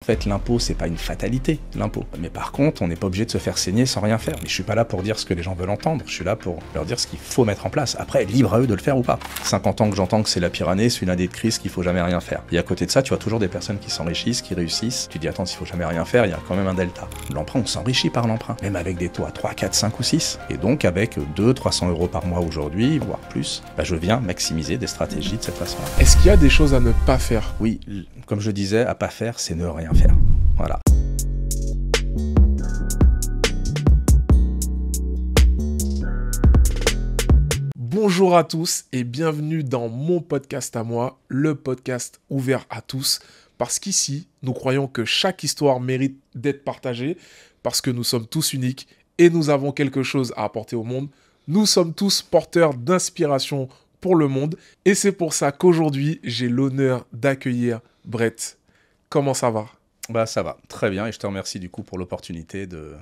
En fait, l'impôt, c'est pas une fatalité, l'impôt. Mais par contre, on n'est pas obligé de se faire saigner sans rien faire. Mais je suis pas là pour dire ce que les gens veulent entendre, je suis là pour leur dire ce qu'il faut mettre en place. Après, libre à eux de le faire ou pas. 50 ans que j'entends que c'est la pire année, c'est une année de crise qu'il faut jamais rien faire. Et à côté de ça, tu vois toujours des personnes qui s'enrichissent, qui réussissent. Tu dis, attends, s'il faut jamais rien faire, il y a quand même un delta. L'emprunt, on s'enrichit par l'emprunt. Même avec des taux à 3, 4, 5 ou 6. Et donc, avec 200, 300 euros par mois aujourd'hui, voire plus, je viens maximiser des stratégies de cette façon-là. Est-ce qu'il y a des choses à ne pas faire? Oui, comme je disais, à pas faire, c'est ne rien faire. Voilà. Bonjour à tous et bienvenue dans mon podcast à moi, le podcast ouvert à tous. Parce qu'ici, nous croyons que chaque histoire mérite d'être partagée, parce que nous sommes tous uniques et nous avons quelque chose à apporter au monde. Nous sommes tous porteurs d'inspiration pour le monde et c'est pour ça qu'aujourd'hui, j'ai l'honneur d'accueillir Brett. Comment ça va ? Ça va, très bien, et je te remercie du coup pour l'opportunité de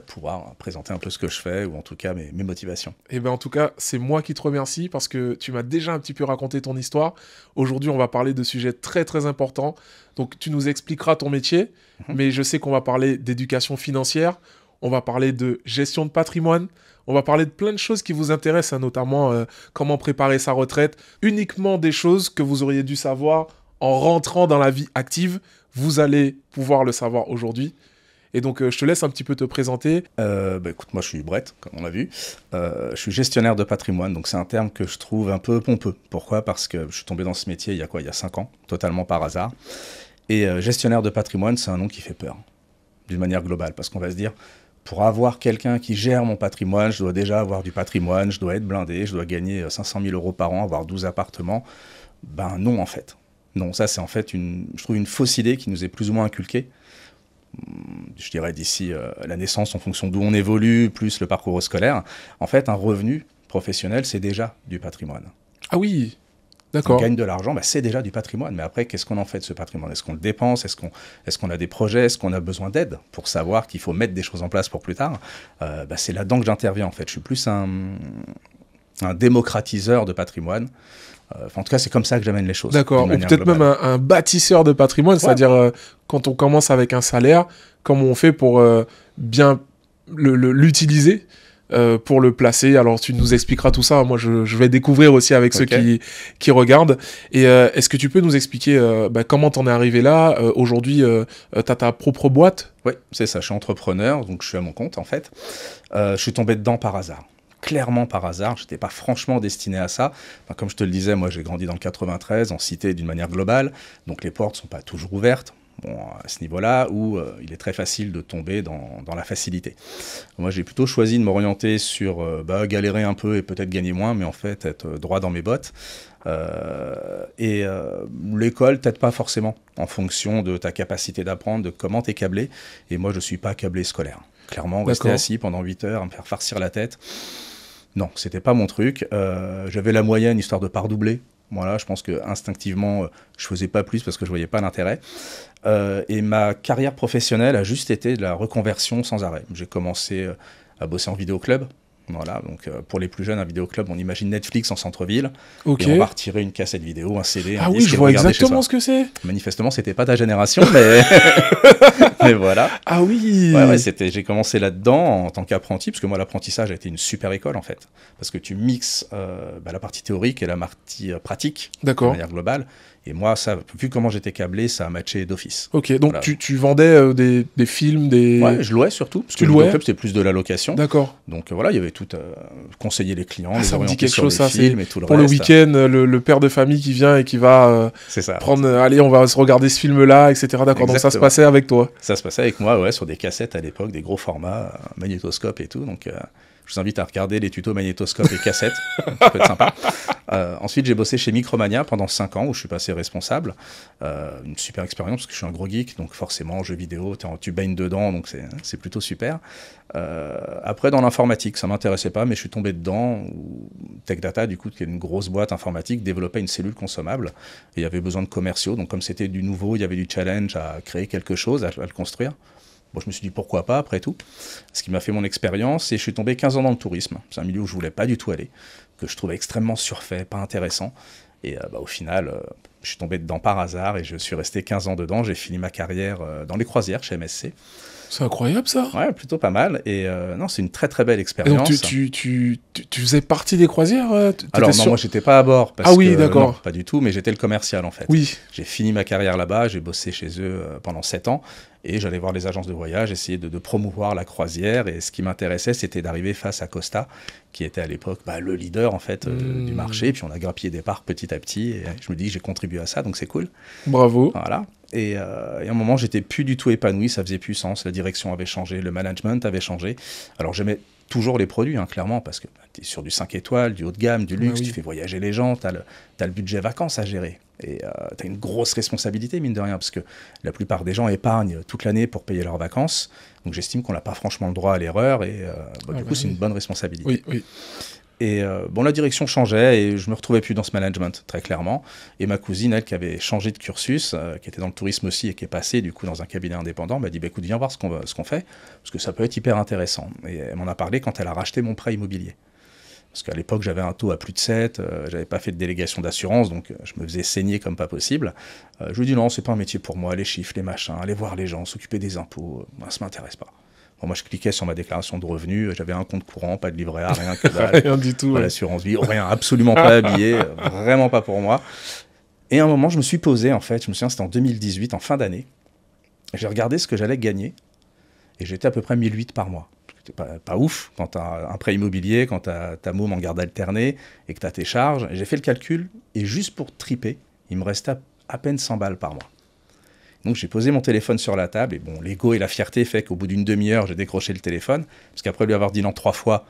pouvoir présenter un peu ce que je fais, ou en tout cas mes motivations. Et en tout cas, c'est moi qui te remercie parce que tu m'as déjà un petit peu raconté ton histoire. Aujourd'hui, on va parler de sujets très très importants. Donc tu nous expliqueras ton métier, mais je sais qu'on va parler d'éducation financière, on va parler de gestion de patrimoine, on va parler de plein de choses qui vous intéressent, notamment comment préparer sa retraite, uniquement des choses que vous auriez dû savoir en rentrant dans la vie active. Vous allez pouvoir le savoir aujourd'hui. Et donc, je te laisse un petit peu te présenter. Écoute, moi, je suis Brett, comme on l'a vu. Je suis gestionnaire de patrimoine, donc c'est un terme que je trouve un peu pompeux. Pourquoi ? Parce que je suis tombé dans ce métier il y a 5 ans, totalement par hasard. Et gestionnaire de patrimoine, c'est un nom qui fait peur, d'une manière globale. Parce qu'on va se dire, pour avoir quelqu'un qui gère mon patrimoine, je dois déjà avoir du patrimoine, je dois être blindé, je dois gagner 500 000 euros par an, avoir 12 appartements. Non, en fait. Non, ça c'est en fait je trouve une fausse idée qui nous est plus ou moins inculquée. Je dirais d'ici la naissance en fonction d'où on évolue, plus le parcours scolaire. En fait, un revenu professionnel, c'est déjà du patrimoine. Ah oui, d'accord. On gagne de l'argent, c'est déjà du patrimoine. Mais après, qu'est-ce qu'on en fait de ce patrimoine ? Est-ce qu'on le dépense ? Est-ce qu'on a des projets ? Est-ce qu'on a besoin d'aide pour savoir qu'il faut mettre des choses en place pour plus tard ? C'est là-dedans que j'interviens en fait. Je suis plus un démocratiseur de patrimoine. En tout cas, c'est comme ça que j'amène les choses. D'accord, ou peut-être globale. Même un bâtisseur de patrimoine, ouais. C'est-à-dire quand on commence avec un salaire, comment on fait pour bien l'utiliser pour le placer. Alors, tu nous expliqueras tout ça. Moi, je vais découvrir aussi avec ceux qui regardent. Et est-ce que tu peux nous expliquer comment t'en es arrivé là ? Aujourd'hui, t'as ta propre boîte ? Oui, c'est ça. Je suis entrepreneur, donc je suis à mon compte, en fait. Je suis tombé dedans par hasard. Clairement par hasard, je n'étais pas franchement destiné à ça. Comme je te le disais, moi j'ai grandi dans le 93, en cité d'une manière globale, donc les portes ne sont pas toujours ouvertes. À ce niveau-là, où il est très facile de tomber dans la facilité. Moi j'ai plutôt choisi de m'orienter sur galérer un peu et peut-être gagner moins, mais en fait être droit dans mes bottes. L'école t'aide pas forcément en fonction de ta capacité d'apprendre, de comment t'es câblé. Et moi je ne suis pas câblé scolaire. Clairement, rester assis pendant 8 heures, à me faire farcir la tête. Non, c'était pas mon truc. J'avais la moyenne, histoire de pas redoubler. Voilà, je pense que instinctivement, je faisais pas plus parce que je voyais pas l'intérêt. Et ma carrière professionnelle a juste été de la reconversion sans arrêt. J'ai commencé à bosser en vidéoclub. Voilà, donc pour les plus jeunes, un vidéoclub, on imagine Netflix en centre-ville. Okay. Et on va retirer une cassette vidéo, un CD, un disque. Ah oui, je vois exactement ce que c'est. Manifestement, c'était pas ta génération, mais mais voilà. Ah oui. Ouais, j'ai commencé là-dedans en tant qu'apprenti, parce que moi, l'apprentissage a été une super école, en fait. Parce que tu mixes la partie théorique et la partie pratique, de manière globale. Et moi, ça, vu comment j'étais câblé, ça a matché d'office. Ok, donc voilà. tu vendais des films, des... Ouais, je louais surtout, parce que le club, c'était plus de la location. D'accord. Donc voilà, il y avait tout conseiller les clients, les ça me dit orienter quelque sur chose, les ça, films et tout le pour reste. Le week-end, le père de famille qui vient et qui va prendre, allez, on va se regarder ce film-là, etc. D'accord, exactement. Donc ça se passait avec toi. Ça se passait avec moi, ouais, sur des cassettes à l'époque, des gros formats, magnétoscope et tout, donc... Je vous invite à regarder les tutos magnétoscope et cassettes, ça peut être sympa. Ensuite, j'ai bossé chez Micromania pendant 5 ans, où je suis passé responsable. Une super expérience, parce que je suis un gros geek, donc forcément, jeux vidéo, tu baignes dedans, donc c'est plutôt super. Après, dans l'informatique, ça ne m'intéressait pas, mais je suis tombé dedans, où Tech Data, du coup, qui est une grosse boîte informatique, développait une cellule consommable, et il y avait besoin de commerciaux, donc comme c'était du nouveau, il y avait du challenge à créer quelque chose, à le construire. Bon, je me suis dit pourquoi pas après tout, ce qui m'a fait mon expérience, et je suis tombé 15 ans dans le tourisme. C'est un milieu où je voulais pas du tout aller, que je trouvais extrêmement surfait, pas intéressant, et au final, Je suis tombé dedans par hasard et je suis resté 15 ans dedans. J'ai fini ma carrière dans les croisières chez MSC. C'est incroyable ça. Ouais, plutôt pas mal. Et non, c'est une très très belle Et expérience. donc tu faisais partie des croisières Alors non, moi j'étais pas à bord. Parce Ah oui, que, d'accord. non, pas du tout, mais j'étais le commercial en fait. Oui. J'ai fini ma carrière là-bas, j'ai bossé chez eux pendant 7 ans. Et j'allais voir les agences de voyage, essayer de promouvoir la croisière. Et ce qui m'intéressait, c'était d'arriver face à Costa, qui était à l'époque le leader en fait du marché. Et puis on a grappillé des parts petit à petit. Et je me dis que j'ai contribué à ça, donc c'est cool. Bravo. Voilà. Et à un moment, j'étais plus du tout épanoui, ça faisait plus sens. La direction avait changé, le management avait changé. Alors j'aimais toujours les produits, hein, clairement, parce que tu es sur du 5 étoiles, du haut de gamme, du luxe, oui. tu fais voyager les gens, tu as le budget vacances à gérer. Et tu as une grosse responsabilité, mine de rien, parce que la plupart des gens épargnent toute l'année pour payer leurs vacances. Donc j'estime qu'on n'a pas franchement le droit à l'erreur, et du coup, c'est une bonne responsabilité. Oui, oui. Et la direction changeait et je me retrouvais plus dans ce management, très clairement. Et ma cousine, elle, qui avait changé de cursus, qui était dans le tourisme aussi et qui est passée du coup dans un cabinet indépendant, m'a dit écoute, viens voir ce qu'on fait, parce que ça peut être hyper intéressant. Et elle m'en a parlé quand elle a racheté mon prêt immobilier. Parce qu'à l'époque, j'avais un taux à plus de 7, j'avais pas fait de délégation d'assurance, donc je me faisais saigner comme pas possible. Je lui ai dit non, c'est pas un métier pour moi, les chiffres, les machins, aller voir les gens, s'occuper des impôts, ça m'intéresse pas. Bon, moi, je cliquais sur ma déclaration de revenus, j'avais un compte courant, pas de livret A, rien que dalle. Rien du tout. Pas l'assurance vie, rien, absolument pas habillé, vraiment pas pour moi. Et à un moment, je me suis posé, en fait, je me souviens, c'était en 2018, en fin d'année. J'ai regardé ce que j'allais gagner, et j'étais à peu près 1008 par mois. C'était pas ouf quand tu as un prêt immobilier, quand tu as ta môme en garde alternée, et que tu as tes charges. J'ai fait le calcul, et juste pour triper, il me restait à peine 100 balles par mois. Donc j'ai posé mon téléphone sur la table, et bon, l'ego et la fierté fait qu'au bout d'une demi-heure, j'ai décroché le téléphone, parce qu'après lui avoir dit non 3 fois,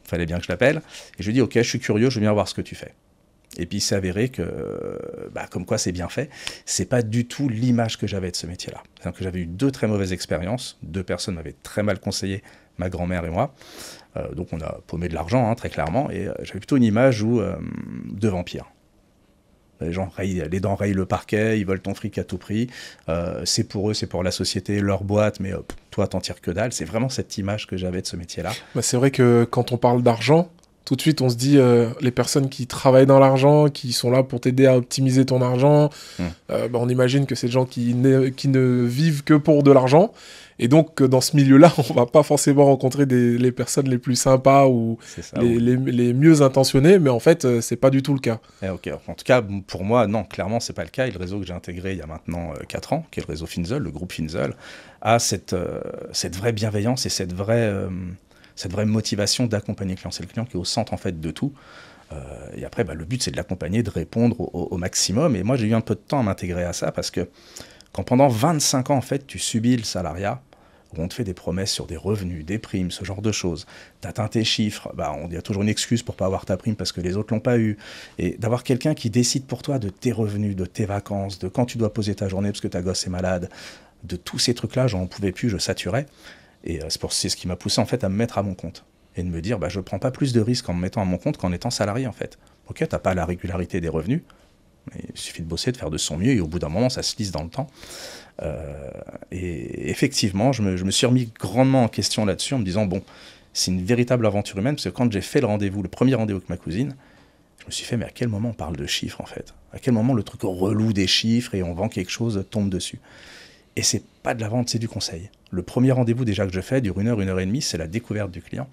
il fallait bien que je l'appelle, et je lui ai dit ok, je suis curieux, je veux bien voir ce que tu fais. Et puis il s'est avéré que, comme quoi c'est bien fait, c'est pas du tout l'image que j'avais de ce métier-là. C'est-à-dire que j'avais eu 2 très mauvaises expériences, 2 personnes m'avaient très mal conseillé, ma grand-mère et moi, donc on a paumé de l'argent, hein, très clairement, et j'avais plutôt une image de vampire. Les gens les dents rayent le parquet, ils veulent ton fric à tout prix. C'est pour eux, c'est pour la société, leur boîte, mais toi, t'en tires que dalle. C'est vraiment cette image que j'avais de ce métier-là. C'est vrai que quand on parle d'argent, tout de suite, on se dit les personnes qui travaillent dans l'argent, qui sont là pour t'aider à optimiser ton argent, on imagine que c'est des gens qui ne vivent que pour de l'argent. Et donc, dans ce milieu-là, on va pas forcément rencontrer les personnes les plus sympas ou les mieux intentionnées, mais en fait, c'est pas du tout le cas. Okay. En tout cas, pour moi, non, clairement, c'est pas le cas. Et le réseau que j'ai intégré il y a maintenant 4 ans, qui est le réseau Finzel, le groupe Finzel, a cette vraie bienveillance et cette vraie motivation d'accompagner le client. C'est le client qui est au centre, en fait, de tout. Et après, le but, c'est de l'accompagner, de répondre au maximum. Et moi, j'ai eu un peu de temps à m'intégrer à ça parce que quand pendant 25 ans, en fait, tu subis le salariat, où on te fait des promesses sur des revenus, des primes, ce genre de choses, tu atteins tes chiffres, il y a toujours une excuse pour pas avoir ta prime parce que les autres l'ont pas eu. Et d'avoir quelqu'un qui décide pour toi de tes revenus, de tes vacances, de quand tu dois poser ta journée parce que ta gosse est malade, de tous ces trucs-là, j'en pouvais plus, je saturais. Et c'est ce qui m'a poussé en fait à me mettre à mon compte et de me dire je prends pas plus de risques en me mettant à mon compte qu'en étant salarié en fait. Ok, t'as pas la régularité des revenus, mais il suffit de bosser, de faire de son mieux et au bout d'un moment ça se lisse dans le temps. Et effectivement, je me suis remis grandement en question là-dessus en me disant c'est une véritable aventure humaine parce que quand j'ai fait le premier rendez-vous avec ma cousine, je me suis fait mais à quel moment on parle de chiffres en fait? À quel moment le truc relou des chiffres et on vend quelque chose tombe dessus? Et c'est pas de la vente, c'est du conseil. Le premier rendez-vous déjà que je fais dure 1 heure, 1 heure et demie, c'est la découverte du client.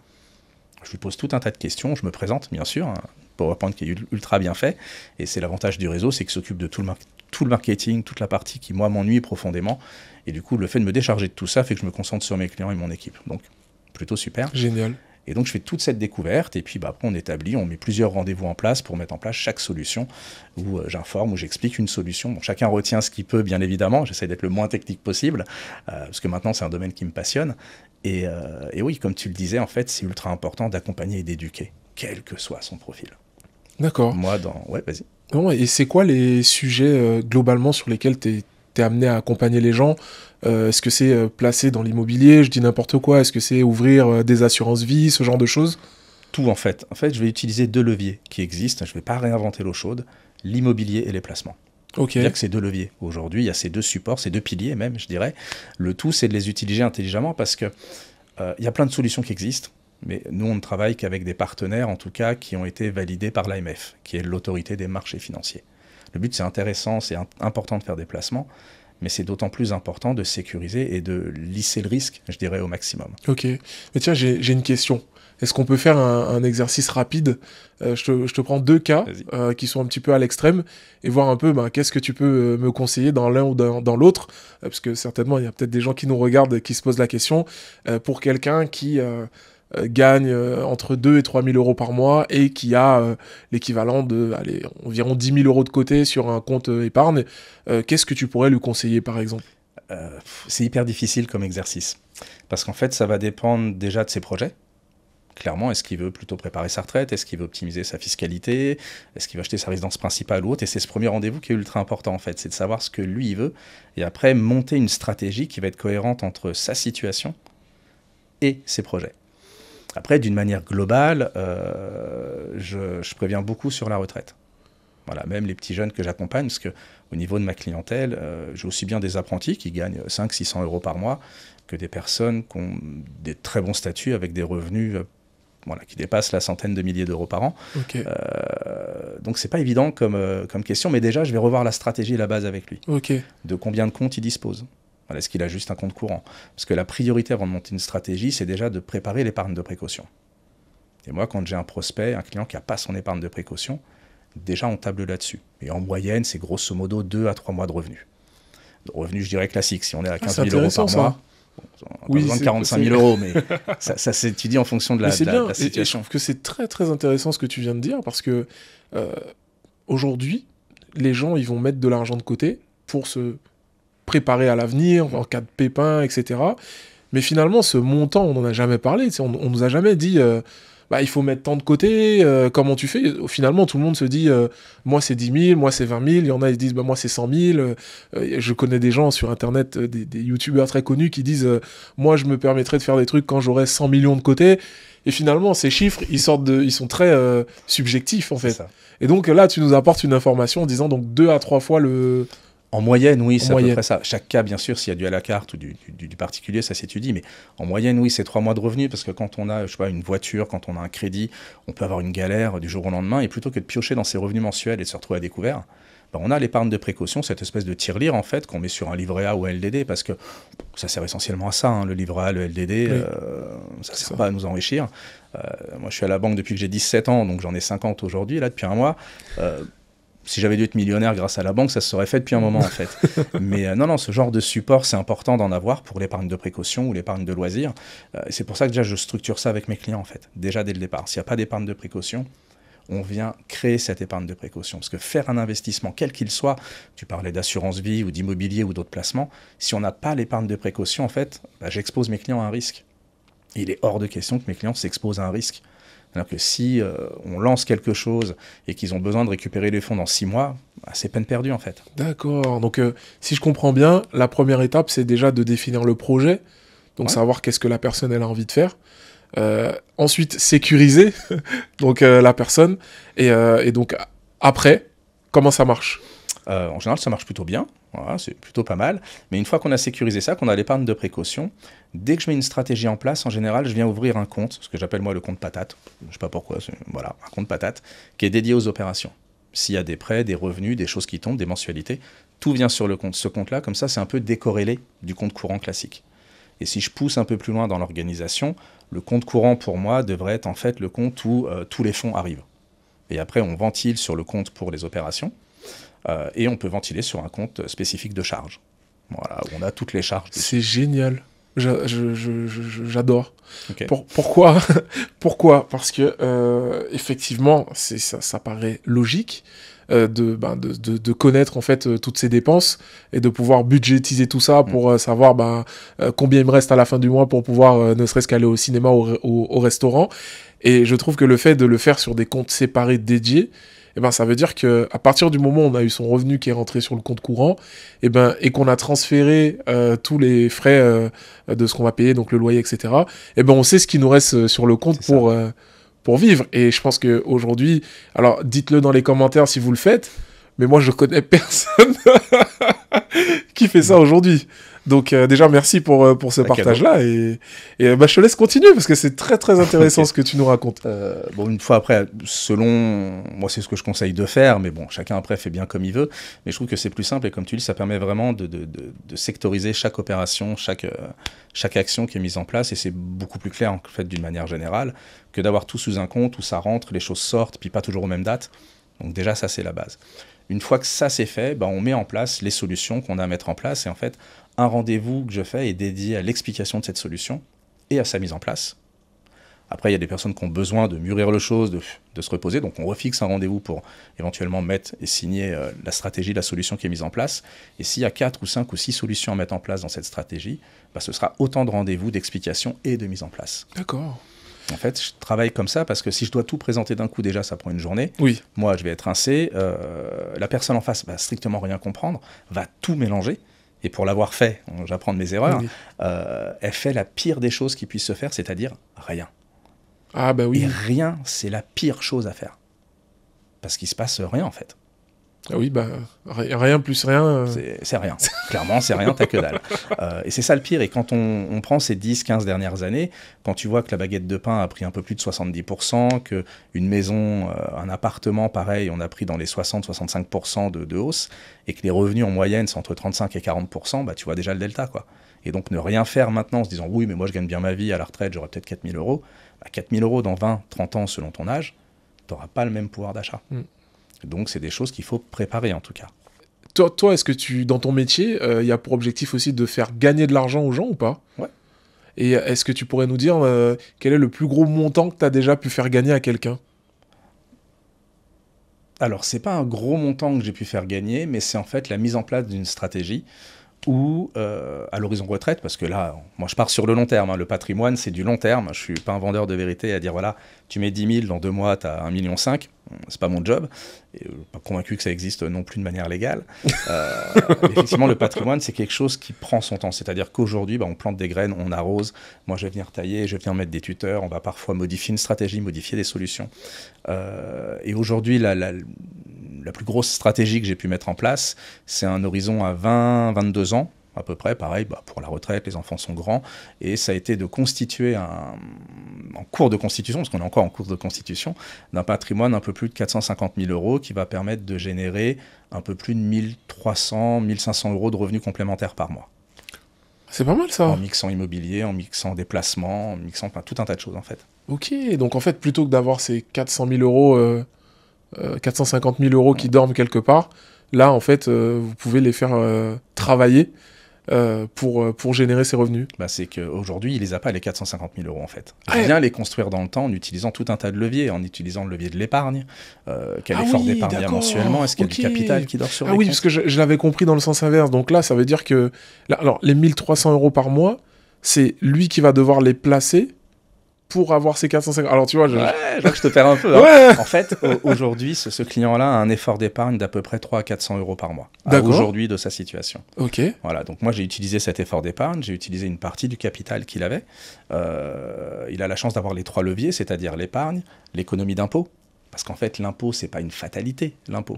Je lui pose tout un tas de questions, je me présente bien sûr, un PowerPoint qui est ultra bien fait, et c'est l'avantage du réseau, c'est qu'il s'occupe de tout le marketing, toute la partie qui moi m'ennuie profondément, et du coup le fait de me décharger de tout ça fait que je me concentre sur mes clients et mon équipe. Donc plutôt super. Génial. Et donc je fais toute cette découverte, et puis après on met plusieurs rendez-vous en place pour mettre en place chaque solution, où j'informe, où j'explique une solution. Bon, chacun retient ce qu'il peut, bien évidemment, j'essaie d'être le moins technique possible, parce que maintenant c'est un domaine qui me passionne. Et oui, comme tu le disais, en fait, c'est ultra important d'accompagner et d'éduquer, quel que soit son profil. D'accord. Ouais, vas-y. Bon, et c'est quoi les sujets globalement sur lesquels t'es amené à accompagner les gens? Est-ce que c'est placer dans l'immobilier, je dis n'importe quoi? Est-ce que c'est ouvrir des assurances vie, ce genre de choses? Tout en fait. En fait, je vais utiliser 2 leviers qui existent. Je ne vais pas réinventer l'eau chaude, l'immobilier et les placements. Okay. C'est-à-dire que ces 2 leviers. Aujourd'hui, il y a ces 2 supports, ces 2 piliers même, je dirais. Le tout, c'est de les utiliser intelligemment parce que y a plein de solutions qui existent. Mais nous, on ne travaille qu'avec des partenaires, en tout cas, qui ont été validés par l'AMF, qui est l'autorité des marchés financiers. Le but, c'est intéressant, c'est important de faire des placements, mais c'est d'autant plus important de sécuriser et de lisser le risque, je dirais, au maximum. Ok. Mais tiens, j'ai une question. Est-ce qu'on peut faire un exercice rapide? Je te prends 2 cas qui sont un petit peu à l'extrême et voir un peu qu'est-ce que tu peux me conseiller dans l'un ou dans l'autre, parce que certainement, il y a peut-être des gens qui nous regardent et qui se posent la question. Pour quelqu'un qui gagne entre 2 et 3 000 euros par mois et qui a l'équivalent de environ 10 000 euros de côté sur un compte épargne, qu'est-ce que tu pourrais lui conseiller, par exemple? C'est hyper difficile comme exercice, parce qu'en fait, ça va dépendre déjà de ses projets. Clairement, est-ce qu'il veut plutôt préparer sa retraite? Est-ce qu'il veut optimiser sa fiscalité? Est-ce qu'il veut acheter sa résidence principale ou autre? Et c'est ce premier rendez-vous qui est ultra important, en fait. C'est de savoir ce que lui, il veut. Et après, monter une stratégie qui va être cohérente entre sa situation et ses projets. Après, d'une manière globale, je préviens beaucoup sur la retraite. Voilà, même les petits jeunes que j'accompagne, parce qu'au niveau de ma clientèle, j'ai aussi bien des apprentis qui gagnent 500-600 euros par mois que des personnes qui ont des très bons statuts avec des revenus qui dépassent la centaine de milliers d'euros par an. Okay. Donc c'est pas évident comme question, mais déjà je vais revoir la stratégie et la base avec lui. Okay. De combien de comptes il dispose. Voilà, est-ce qu'il a juste un compte courant? Parce que la priorité avant de monter une stratégie, c'est déjà de préparer l'épargne de précaution. Et moi, quand j'ai un prospect, un client qui n'a pas son épargne de précaution, déjà on table là-dessus. Et en moyenne, c'est grosso modo 2 à 3 mois de revenus. De revenus, je dirais, classiques. Si on est à 15 000 euros par mois, on n'a pas besoin de 45 000 euros, mais ça s'étudie en fonction de la situation. Et je trouve que c'est très très intéressant ce que tu viens de dire, parce que aujourd'hui, les gens ils vont mettre de l'argent de côté pour se préparer à l'avenir, en cas de pépin, etc. Mais finalement, ce montant, on n'en a jamais parlé. On nous a jamais dit... il faut mettre tant de côté, comment tu fais? Finalement, tout le monde se dit, moi c'est 10 000, moi c'est 20 000, il y en a qui disent, moi c'est 100 000. Je connais des gens sur Internet, des youtubeurs très connus qui disent, moi je me permettrai de faire des trucs quand j'aurai 100 millions de côté. Et finalement, ces chiffres, ils sont très subjectifs en fait. Et donc là, tu nous apportes une information en disant donc 2 à 3 fois le... En moyenne, oui, c'est à peu près ça. Chaque cas, bien sûr, s'il y a du à la carte ou du particulier, ça s'étudie. Mais en moyenne, oui, c'est 3 mois de revenus. Parce que quand on a, une voiture, quand on a un crédit, on peut avoir une galère du jour au lendemain. Et plutôt que de piocher dans ses revenus mensuels et de se retrouver à découvert, on a l'épargne de précaution, cette espèce de tirelire, en fait, qu'on met sur un livret A ou un LDD. Parce que ça sert essentiellement à ça, le livret A, le LDD. Oui. Ça ne sert pas à nous enrichir. Moi, je suis à la banque depuis que j'ai 17 ans, donc j'en ai 50 aujourd'hui, là, depuis un mois. Si j'avais dû être millionnaire grâce à la banque, ça se serait fait depuis un moment, en fait. Mais non, ce genre de support, c'est important d'en avoir pour l'épargne de précaution ou l'épargne de loisirs. Et c'est pour ça que déjà, je structure ça avec mes clients, en fait, déjà dès le départ. S'il n'y a pas d'épargne de précaution, on vient créer cette épargne de précaution. Parce que faire un investissement, quel qu'il soit, tu parlais d'assurance vie ou d'immobilier ou d'autres placements, si on n'a pas l'épargne de précaution, en fait, j'expose mes clients à un risque. Et il est hors de question que mes clients s'exposent à un risque. Alors que si on lance quelque chose et qu'ils ont besoin de récupérer les fonds dans 6 mois, c'est peine perdue en fait. D'accord. Donc si je comprends bien, la première étape, c'est déjà de définir le projet, donc savoir qu'est-ce que la personne elle a envie de faire. Ensuite, sécuriser donc, la personne. Et donc après, comment ça marche? En général, ça marche plutôt bien. Voilà, c'est plutôt pas mal. Mais une fois qu'on a sécurisé ça, qu'on a l'épargne de précaution, dès que je mets une stratégie en place, en général, je viens ouvrir un compte, ce que j'appelle moi le compte patate. Je ne sais pas pourquoi, voilà, un compte patate, qui est dédié aux opérations. S'il y a des prêts, des revenus, des choses qui tombent, des mensualités, tout vient sur ce compte-là. Comme ça, c'est un peu décorrélé du compte courant classique. Et si je pousse un peu plus loin dans l'organisation, le compte courant, pour moi, devrait être en fait le compte où tous les fonds arrivent. Et après, on ventile sur le compte pour les opérations. Et on peut ventiler sur un compte spécifique de charges. Voilà, où on a toutes les charges. C'est génial. J'adore. Okay. Pourquoi? Pourquoi? Parce que effectivement, ça paraît logique de connaître en fait toutes ces dépenses et de pouvoir budgétiser tout ça pour savoir combien il me reste à la fin du mois pour pouvoir ne serait-ce qu'aller au cinéma, au restaurant. Et je trouve que le fait de le faire sur des comptes séparés dédiés, ça veut dire qu'à partir du moment où on a eu son revenu qui est rentré sur le compte courant, et qu'on a transféré tous les frais de ce qu'on va payer, donc le loyer, etc., on sait ce qui nous reste sur le compte pour vivre. Et je pense qu'aujourd'hui, alors dites-le dans les commentaires si vous le faites, mais moi je connais personne qui fait ça aujourd'hui. Donc déjà, merci pour ce partage-là. Et bah, je te laisse continuer parce que c'est très très intéressant ce que tu nous racontes. Bon, une fois après, selon moi, c'est ce que je conseille de faire, mais bon, chacun après fait bien comme il veut. Mais je trouve que c'est plus simple et comme tu dis, ça permet vraiment de sectoriser chaque opération, chaque action qui est mise en place et c'est beaucoup plus clair en fait d'une manière générale que d'avoir tout sous un compte où ça rentre, les choses sortent, puis pas toujours aux mêmes dates. Donc déjà, ça c'est la base. Une fois que ça c'est fait, bah, on met en place les solutions qu'on a à mettre en place et en fait, un rendez-vous que je fais est dédié à l'explication de cette solution et à sa mise en place. Après, il y a des personnes qui ont besoin de mûrir le chose, de se reposer, donc on refixe un rendez-vous pour éventuellement mettre et signer la stratégie, la solution qui est mise en place. Et s'il y a 4 ou 5 ou 6 solutions à mettre en place dans cette stratégie, bah, ce sera autant de rendez-vous, d'explications et de mise en place. D'accord. En fait, je travaille comme ça parce que si je dois tout présenter d'un coup, déjà, ça prend une journée. Oui. Moi, je vais être rincé. La personne en face va strictement rien comprendre, va tout mélanger. Et pour l'avoir fait, j'apprends de mes erreurs, Oui. Elle fait la pire des choses qui puissent se faire, c'est-à-dire rien. Ah bah oui. Et rien, c'est la pire chose à faire. Parce qu'il se passe rien, en fait. Ah oui, bah rien plus rien. C'est rien. Clairement, c'est rien, t'as que dalle. Et c'est ça le pire. Et quand on prend ces 10-15 dernières années, quand tu vois que la baguette de pain a pris un peu plus de 70%, qu'une maison, un appartement, pareil, on a pris dans les 60-65% de hausse, et que les revenus en moyenne, c'est entre 35 et 40%, bah, tu vois déjà le delta, quoi. Et donc ne rien faire maintenant en se disant « Oui, mais moi je gagne bien ma vie, à la retraite, j'aurai peut-être 4 000 euros. » Bah, 4 000 euros dans 20-30 ans, selon ton âge, t'auras pas le même pouvoir d'achat. Donc, c'est des choses qu'il faut préparer, en tout cas. Toi, est-ce que dans ton métier, il y a pour objectif aussi de faire gagner de l'argent aux gens ou pas? Ouais. Et est-ce que tu pourrais nous dire quel est le plus gros montant que tu as déjà pu faire gagner à quelqu'un? Alors, c'est pas un gros montant que j'ai pu faire gagner, mais c'est en fait la mise en place d'une stratégie ou à l'horizon retraite, parce que là, moi je pars sur le long terme, hein. Le patrimoine c'est du long terme, je suis pas un vendeur de vérité à dire voilà, tu mets 10 000, dans 2 mois tu as 1,5 million, c'est pas mon job, et pas convaincu que ça existe non plus de manière légale. Effectivement, le patrimoine c'est quelque chose qui prend son temps, c'est-à-dire qu'aujourd'hui bah, on plante des graines, on arrose, moi je vais venir tailler, je vais venir mettre des tuteurs, on va parfois modifier une stratégie, modifier des solutions. Et aujourd'hui, la plus grosse stratégie que j'ai pu mettre en place, c'est un horizon à 20-22 ans, à peu près, pareil, bah, pour la retraite, les enfants sont grands, et ça a été de constituer en cours de constitution, parce qu'on est encore en cours de constitution, d'un patrimoine un peu plus de 450 000 euros qui va permettre de générer un peu plus de 1 300, 1 500 euros de revenus complémentaires par mois. C'est pas mal ça. En mixant immobilier, en mixant déplacement, en mixant tout un tas de choses en fait. Ok, donc en fait, plutôt que d'avoir ces 400 000 euros, 450 000 euros qui dorment quelque part, là en fait, vous pouvez les faire travailler pour générer ces revenus. Bah, c'est qu'aujourd'hui, il les a pas les 450 000 euros en fait. Il vient les construire dans le temps en utilisant tout un tas de leviers, en utilisant le levier de l'épargne, quel effort d'épargne il y a mensuellement, est-ce qu'il y a du capital qui dort sur les oui, comptes. parce que je l'avais compris dans le sens inverse. Donc là, ça veut dire que alors, les 1 300 euros par mois, c'est lui qui va devoir les placer pour avoir ces 450. Alors tu vois, Ouais, là, je te perds un peu. Hein. Ouais. En fait, aujourd'hui, ce client-là a un effort d'épargne d'à peu près 300 à 400 euros par mois. D'accord. Aujourd'hui, de sa situation. Ok. Voilà, donc moi j'ai utilisé cet effort d'épargne, j'ai utilisé une partie du capital qu'il avait. Il a la chance d'avoir les 3 leviers, c'est-à-dire l'épargne, l'économie d'impôt. Parce qu'en fait, l'impôt, c'est pas une fatalité, l'impôt.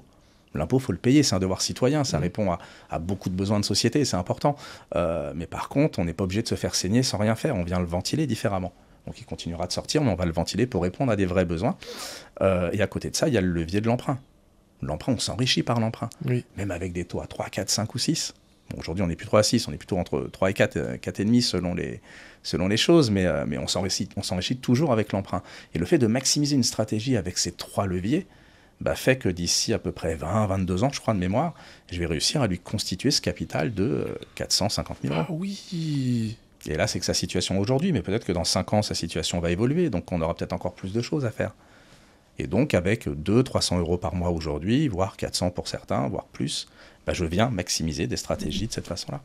L'impôt, il faut le payer, c'est un devoir citoyen, ça répond à beaucoup de besoins de société, c'est important. Mais par contre, on n'est pas obligé de se faire saigner sans rien faire, on vient le ventiler différemment. Donc il continuera de sortir, mais on va le ventiler pour répondre à des vrais besoins. Et à côté de ça, il y a le levier de l'emprunt. L'emprunt, on s'enrichit par l'emprunt. Oui. Même avec des taux à 3, 4, 5 ou 6. Bon, aujourd'hui, on n'est plus 3 à 6, on est plutôt entre 3 et 4, 4,5 selon les choses, mais on s'enrichit toujours avec l'emprunt. Et le fait de maximiser une stratégie avec ces 3 leviers bah, fait que d'ici à peu près 20, 22 ans, je crois, de mémoire, je vais réussir à lui constituer ce capital de 450 000 euros. Ah oui. Et là, c'est que sa situation aujourd'hui, mais peut-être que dans 5 ans, sa situation va évoluer, donc on aura peut-être encore plus de choses à faire. Et donc, avec 200-300 euros par mois aujourd'hui, voire 400 pour certains, voire plus, bah, je viens maximiser des stratégies de cette façon-là.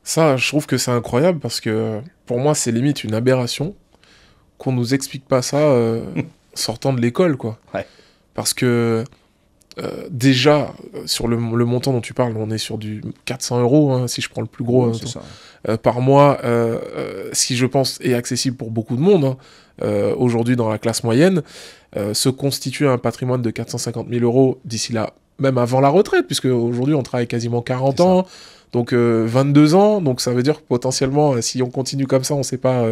Ça, je trouve que c'est incroyable parce que pour moi, c'est limite une aberration qu'on nous explique pas ça sortant de l'école, quoi. Ouais. Parce que déjà, sur le montant dont tu parles, on est sur du 400 euros, hein, si je prends le plus gros, C'est ça. par mois, ce qui, je pense, est accessible pour beaucoup de monde, hein, aujourd'hui dans la classe moyenne, se constituer un patrimoine de 450 000 euros d'ici là, même avant la retraite, puisque aujourd'hui on travaille quasiment 40 ans, Donc 22 ans, donc ça veut dire que potentiellement, si on continue comme ça, on sait pas...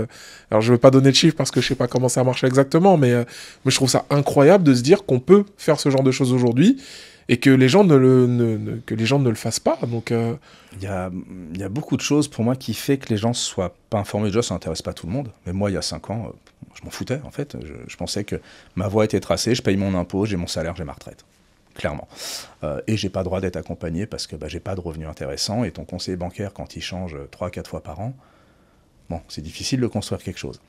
alors je veux pas donner de chiffres parce que je sais pas comment ça marche exactement, mais je trouve ça incroyable de se dire qu'on peut faire ce genre de choses aujourd'hui et que les gens que les gens ne le fassent pas. Donc il y a beaucoup de choses pour moi qui fait que les gens soient pas informés. Déjà, ça n'intéresse pas tout le monde. Mais moi, il y a 5 ans, je m'en foutais en fait. Je pensais que ma voie était tracée, je paye mon impôt, j'ai mon salaire, j'ai ma retraite. Clairement. Et j'ai pas droit d'être accompagné parce que j'ai pas de revenus intéressants et ton conseiller bancaire, quand il change 3-4 fois par an, bon, c'est difficile de construire quelque chose.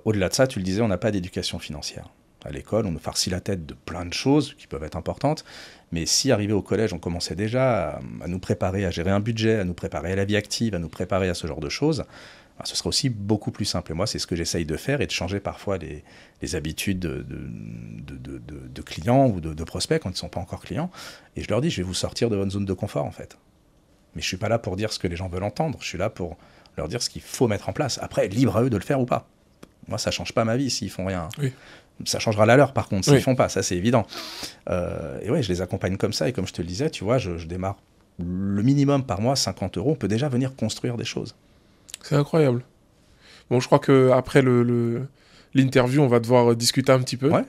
Au-delà de ça, tu le disais, on n'a pas d'éducation financière. À l'école, on nous farcit la tête de plein de choses qui peuvent être importantes, mais si arrivé au collège, on commençait déjà à nous préparer à gérer un budget, à nous préparer à la vie active, à nous préparer à ce genre de choses, ce serait aussi beaucoup plus simple. Et moi, c'est ce que j'essaye de faire et de changer parfois les habitudes de clients ou de prospects quand ils ne sont pas encore clients. Et je leur dis, je vais vous sortir de votre zone de confort, en fait. Mais je ne suis pas là pour dire ce que les gens veulent entendre. Je suis là pour leur dire ce qu'il faut mettre en place. Après, libre à eux de le faire ou pas. Moi, ça ne change pas ma vie s'ils font rien. Oui. Ça changera la leur, par contre, s'ils Oui. font pas. Ça, c'est évident. Et ouais, je les accompagne comme ça. Et comme je te le disais, tu vois, je démarre le minimum par mois, 50 €. On peut déjà venir construire des choses. C'est incroyable. Bon, je crois qu'après l'interview, on va devoir discuter un petit peu. Ouais,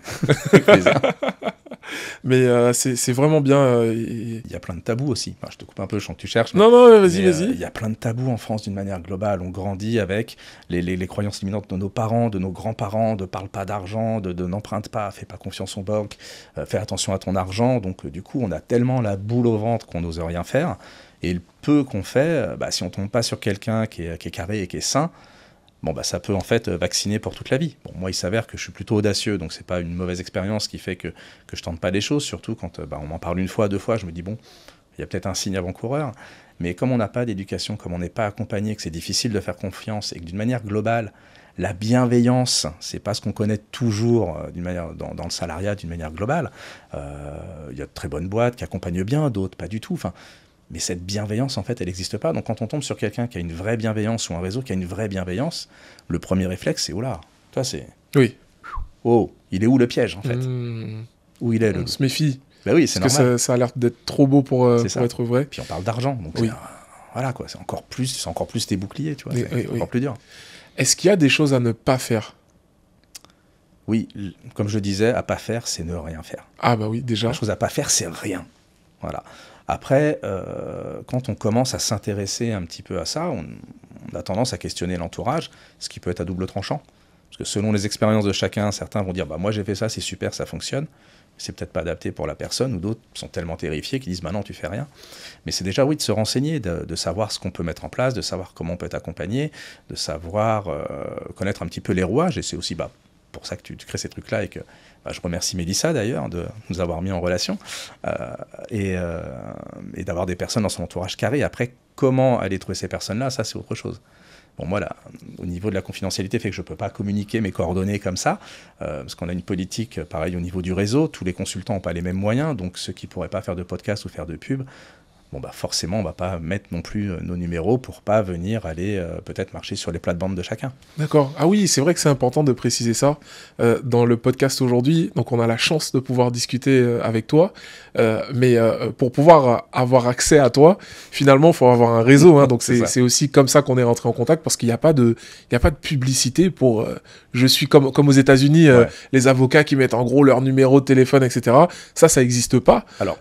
avec plaisir. Mais c'est vraiment bien. Il y a plein de tabous aussi. Enfin, je te coupe un peu, je sens que tu cherches. Non, non, vas-y, Mais, vas-y. il y a plein de tabous en France d'une manière globale. On grandit avec les croyances limitantes de nos parents, de nos grands-parents, de parle pas d'argent, de n'emprunte pas, fais pas confiance aux banques, fais attention à ton argent. Donc du coup, on a tellement la boule au ventre qu'on n'ose rien faire. Et le peu qu'on fait, si on tombe pas sur quelqu'un qui est carré et qui est sain, ça peut en fait vacciner pour toute la vie. Bon, moi, il s'avère que je suis plutôt audacieux, donc c'est pas une mauvaise expérience qui fait que je tente pas des choses, surtout quand on m'en parle une fois, 2 fois, je me dis bon, il y a peut-être un signe avant-coureur. Mais comme on n'a pas d'éducation, comme on n'est pas accompagné, que c'est difficile de faire confiance et que d'une manière globale, la bienveillance, c'est pas ce qu'on connaît toujours d'une manière dans le salariat d'une manière globale. Il y a de très bonnes boîtes qui accompagnent bien, d'autres pas du tout. Mais cette bienveillance, en fait, elle n'existe pas. Donc quand on tombe sur quelqu'un qui a une vraie bienveillance ou un réseau qui a une vraie bienveillance, le premier réflexe, c'est « Oula !» Toi, c'est Oui. « Oh, il est où le piège, en fait Où il est On se méfie. Ben oui, c'est Parce normal. que ça a l'air d'être trop beau pour être vrai. Puis on parle d'argent, donc Oui. voilà quoi, c'est encore plus tes boucliers, tu vois, Oui, c'est encore plus dur. Est-ce qu'il y a des choses à ne pas faire? Oui, comme je disais, à pas faire, c'est ne rien faire. Ah bah oui, déjà. La chose à pas faire, c'est rien. Voilà. Après, quand on commence à s'intéresser un petit peu à ça, on a tendance à questionner l'entourage, ce qui peut être à double tranchant. Parce que selon les expériences de chacun, certains vont dire « moi j'ai fait ça, c'est super, ça fonctionne ». C'est peut-être pas adapté pour la personne, ou d'autres sont tellement terrifiés qu'ils disent « non, tu fais rien ». Mais c'est déjà, oui, de se renseigner, de savoir ce qu'on peut mettre en place, de savoir comment on peut être accompagné, de savoir connaître un petit peu les rouages. Et c'est aussi pour ça que tu crées ces trucs-là et que je remercie Mélissa d'ailleurs de nous avoir mis en relation et d'avoir des personnes dans son entourage carré. Après, comment aller trouver ces personnes-là, ça c'est autre chose. Bon, moi, là, au niveau de la confidentialité, fait que je ne peux pas communiquer mes coordonnées comme ça, parce qu'on a une politique, pareil, au niveau du réseau, tous les consultants n'ont pas les mêmes moyens, donc ceux qui ne pourraient pas faire de podcast ou faire de pub, forcément, on ne va pas mettre non plus nos numéros pour pas venir aller peut-être marcher sur les plates-bandes de chacun. D'accord. Ah oui, c'est vrai que c'est important de préciser ça. Dans le podcast aujourd'hui, donc on a la chance de pouvoir discuter avec toi, mais pour pouvoir avoir accès à toi, finalement, il faut avoir un réseau. Hein, donc c'est aussi comme ça qu'on est rentré en contact, parce qu'il n'y a pas de publicité pour... je suis comme aux États-Unis, les avocats qui mettent en gros leur numéro de téléphone, etc. Ça n'existe pas. Alors...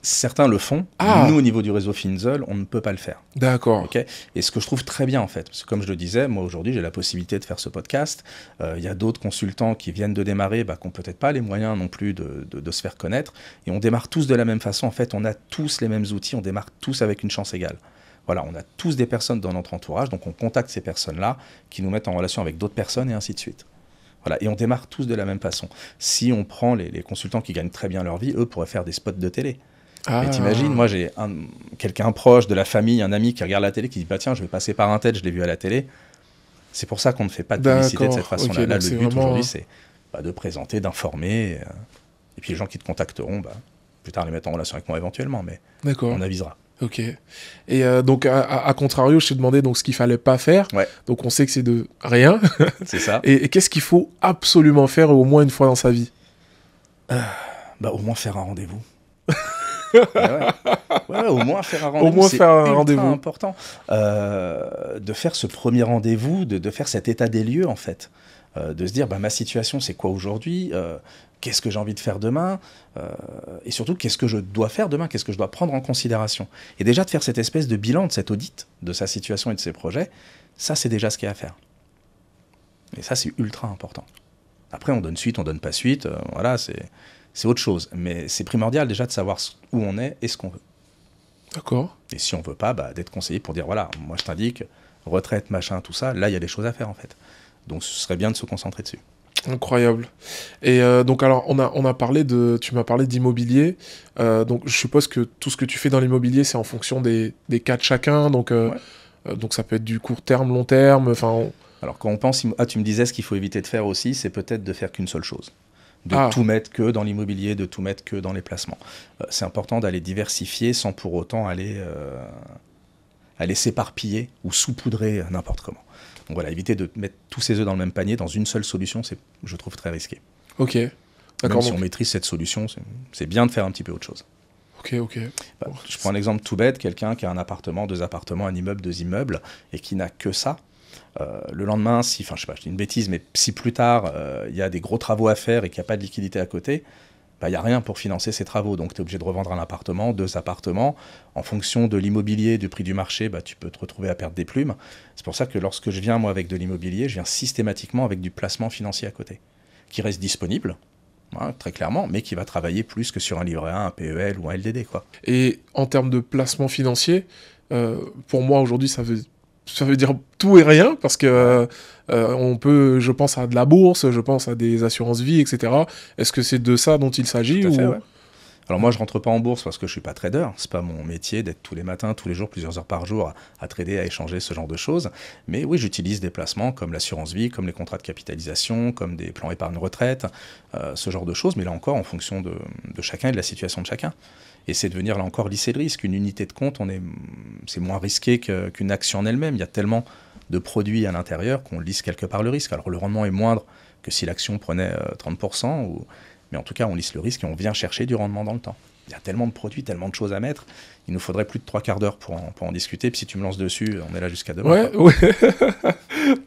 Certains le font. Nous, au niveau du réseau Finzel, on ne peut pas le faire. D'accord. Okay, et ce que je trouve très bien, en fait, parce que comme je le disais, moi, aujourd'hui, j'ai la possibilité de faire ce podcast. Il y a d'autres consultants qui viennent de démarrer, qui n'ont peut-être pas les moyens non plus de se faire connaître. Et on démarre tous de la même façon. En fait, on a tous les mêmes outils. On démarre tous avec une chance égale. Voilà, on a tous des personnes dans notre entourage. Donc, on contacte ces personnes-là qui nous mettent en relation avec d'autres personnes et ainsi de suite. Voilà, et on démarre tous de la même façon. Si on prend les consultants qui gagnent très bien leur vie, eux pourraient faire des spots de télé. Mais t'imagines, moi j'ai quelqu'un proche de la famille, un ami qui regarde la télé, qui dit tiens, je vais passer par un tel, je l'ai vu à la télé. C'est pour ça qu'on ne fait pas de publicité de cette façon-là. Okay, là, le but vraiment... aujourd'hui, c'est de présenter, d'informer, et puis les gens qui te contacteront, plus tard les mettre en relation avec moi éventuellement, mais on avisera. Ok. Et donc, à contrario, je t'ai demandé donc, ce qu'il fallait pas faire. Ouais. Donc, on sait que c'est de rien. C'est ça. Et qu'est-ce qu'il faut absolument faire au moins une fois dans sa vie? Au moins faire un rendez-vous. Ouais, au moins faire un Au rendez-vous, moins c'est faire un ultra rendez-vous. important. De faire ce premier rendez-vous, de faire cet état des lieux, en fait. De se dire, bah, ma situation, c'est quoi aujourd'hui, qu'est-ce que j'ai envie de faire demain, et surtout, qu'est-ce que je dois faire demain, qu'est-ce que je dois prendre en considération. Et déjà, de faire cette espèce de bilan, de cet audit de sa situation et de ses projets, ça, c'est déjà ce qu'il y a à faire. Et ça, c'est ultra important. Après, on donne suite, on donne pas suite, voilà, c'est autre chose. Mais c'est primordial déjà de savoir où on est et ce qu'on veut. D'accord. Et si on veut pas, bah, d'être conseillé pour dire, voilà, moi je t'indique, retraite, machin, tout ça, là, il y a des choses à faire, en fait. Donc, ce serait bien de se concentrer dessus. Incroyable. Et donc alors on a parlé tu m'as parlé d'immobilier. Donc je suppose que tout ce que tu fais dans l'immobilier c'est en fonction des cas de chacun. Donc Ouais. donc ça peut être du court terme, long terme. Enfin. Alors, quand on pense, tu me disais, ce qu'il faut éviter de faire aussi, c'est peut-être de faire qu'une seule chose. De Ah. tout mettre que dans l'immobilier, de tout mettre que dans les placements. C'est important d'aller diversifier sans pour autant aller s'éparpiller ou saupoudrer n'importe comment. Donc voilà, éviter de mettre tous ses œufs dans le même panier, dans une seule solution, c'est, je trouve, très risqué. Ok. Même D'accord. si Donc. on maîtrise cette solution, c'est bien de faire un petit peu autre chose. Ok. Ok. Bah, Bon, je prends un exemple tout bête, quelqu'un qui a un appartement, 2 appartements, un immeuble, 2 immeubles, et qui n'a que ça. Le lendemain, je sais pas, je dis une bêtise, mais si plus tard, il y a des gros travaux à faire et qu'il n'y a pas de liquidité à côté, bah, il n'y a rien pour financer ces travaux. Donc, tu es obligé de revendre un appartement, 2 appartements. En fonction de l'immobilier, du prix du marché, bah, tu peux te retrouver à perdre des plumes. C'est pour ça que lorsque je viens, moi, avec de l'immobilier, je viens systématiquement avec du placement financier à côté, qui reste disponible, hein, très clairement, mais qui va travailler plus que sur un livret A, un PEL ou un LDD, quoi. Et en termes de placement financier, pour moi aujourd'hui ça veut dire tout et rien parce que on peut, je pense à de la bourse, je pense à des assurances vie, etc. Est-ce que c'est de ça dont il s'agit Tout à fait, ou... ouais. Alors moi, je rentre pas en bourse parce que je suis pas trader. C'est pas mon métier d'être tous les matins, tous les jours, plusieurs heures par jour à trader, à échanger ce genre de choses. Mais oui, j'utilise des placements comme l'assurance vie, comme les contrats de capitalisation, comme des plans épargne retraite, ce genre de choses. Mais là encore, en fonction de chacun et de la situation de chacun. Et c'est de venir là encore lisser le risque. Une unité de compte, c'est moins risqué qu'une action en elle-même. Il y a tellement de produits à l'intérieur qu'on lisse quelque part le risque. Alors le rendement est moindre que si l'action prenait 30%, mais en tout cas on lisse le risque et on vient chercher du rendement dans le temps. Il y a tellement de produits, tellement de choses à mettre, il nous faudrait plus de 3/4 d'heure pour en discuter, puis si tu me lances dessus, on est là jusqu'à demain. Ouais, ouais.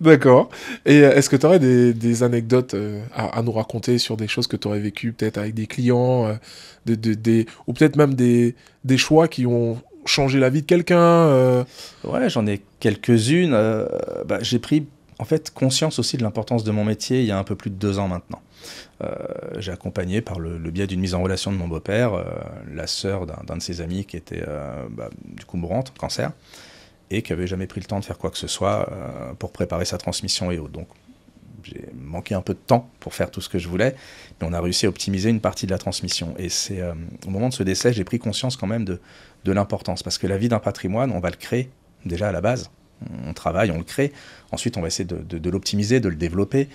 D'accord. Et est-ce que tu aurais des anecdotes à nous raconter sur des choses que tu aurais vécues peut-être avec des clients, ou peut-être même des choix qui ont changé la vie de quelqu'un Ouais, j'en ai quelques-unes. J'ai pris en fait conscience aussi de l'importance de mon métier il y a un peu plus de 2 ans maintenant. J'ai accompagné par le biais d'une mise en relation de mon beau-père, la sœur d'un de ses amis qui était du coup mourante, cancer, et qui avait jamais pris le temps de faire quoi que ce soit pour préparer sa transmission et autres. Donc j'ai manqué un peu de temps pour faire tout ce que je voulais, mais on a réussi à optimiser une partie de la transmission. Et c'est au moment de ce décès, j'ai pris conscience quand même de l'importance, parce que la vie d'un patrimoine, on va le créer déjà à la base. On travaille, on le crée. Ensuite, on va essayer de l'optimiser, de le développer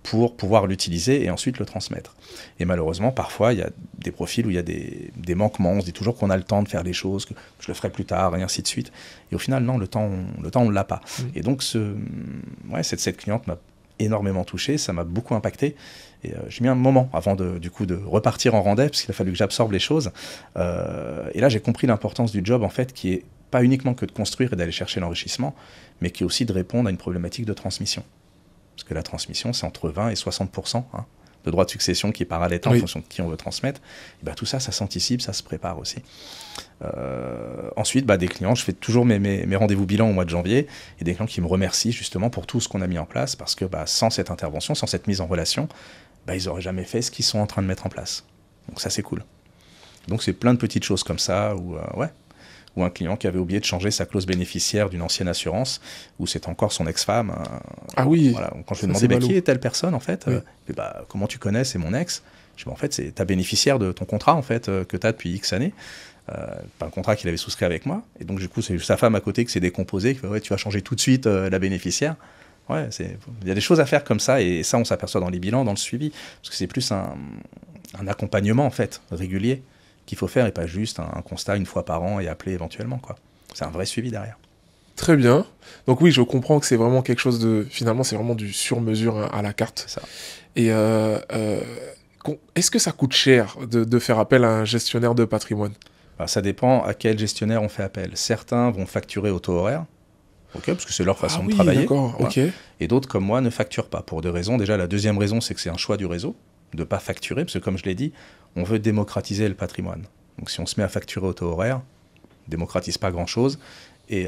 pour pouvoir l'utiliser et ensuite le transmettre. Et malheureusement, parfois, il y a des profils où il y a des manquements. On se dit toujours qu'on a le temps de faire les choses, que je le ferai plus tard, et ainsi de suite. Et au final, non, le temps on ne l'a pas. Et donc, cette cliente m'a énormément touché, ça m'a beaucoup impacté. Et j'ai mis un moment avant de repartir en rendez, parce qu'il a fallu que j'absorbe les choses. Et là, j'ai compris l'importance du job, en fait, qui est pas uniquement que de construire et d'aller chercher l'enrichissement, mais qui est aussi de répondre à une problématique de transmission. Parce que la transmission, c'est entre 20 et 60% de droits de succession qui est par à l'état en fonction de qui on veut transmettre. Et ben, tout ça, ça s'anticipe, ça se prépare aussi. Ensuite, des clients, je fais toujours mes rendez-vous bilan au mois de janvier, et des clients qui me remercient justement pour tout ce qu'on a mis en place, parce que sans cette intervention, sans cette mise en relation, ils n'auraient jamais fait ce qu'ils sont en train de mettre en place. Donc ça, c'est cool. Donc c'est plein de petites choses comme ça, ou un client qui avait oublié de changer sa clause bénéficiaire d'une ancienne assurance, où c'est encore son ex-femme. Ah oui. Voilà. Quand je lui ai demandé qui est telle personne, en fait, comment tu connais, c'est mon ex. Je dis, en fait, c'est ta bénéficiaire de ton contrat, en fait, que tu as depuis X années. Pas un contrat qu'il avait souscrit avec moi. Et donc, du coup, c'est sa femme à côté qui s'est décomposée, qui fait, ouais, tu vas changer tout de suite la bénéficiaire. Ouais, il y a des choses à faire comme ça, et ça, on s'aperçoit dans les bilans, dans le suivi, parce que c'est plus un accompagnement, en fait, régulier, qu'il faut faire, et pas juste un constat une fois par an et appeler éventuellement, quoi. C'est un vrai suivi derrière. Très bien. Donc oui, je comprends que c'est vraiment quelque chose de... Finalement, c'est vraiment du sur-mesure à la carte. C'est ça. Et est-ce que ça coûte cher de faire appel à un gestionnaire de patrimoine ? Alors, ça dépend à quel gestionnaire on fait appel. Certains vont facturer au taux horaire, parce que c'est leur façon de travailler. D'accord, ok. Et d'autres, comme moi, ne facturent pas pour deux raisons. Déjà, la deuxième raison, c'est que c'est un choix du réseau de ne pas facturer, parce que comme je l'ai dit, on veut démocratiser le patrimoine. Donc si on se met à facturer au taux horaire, on ne démocratise pas grand-chose, et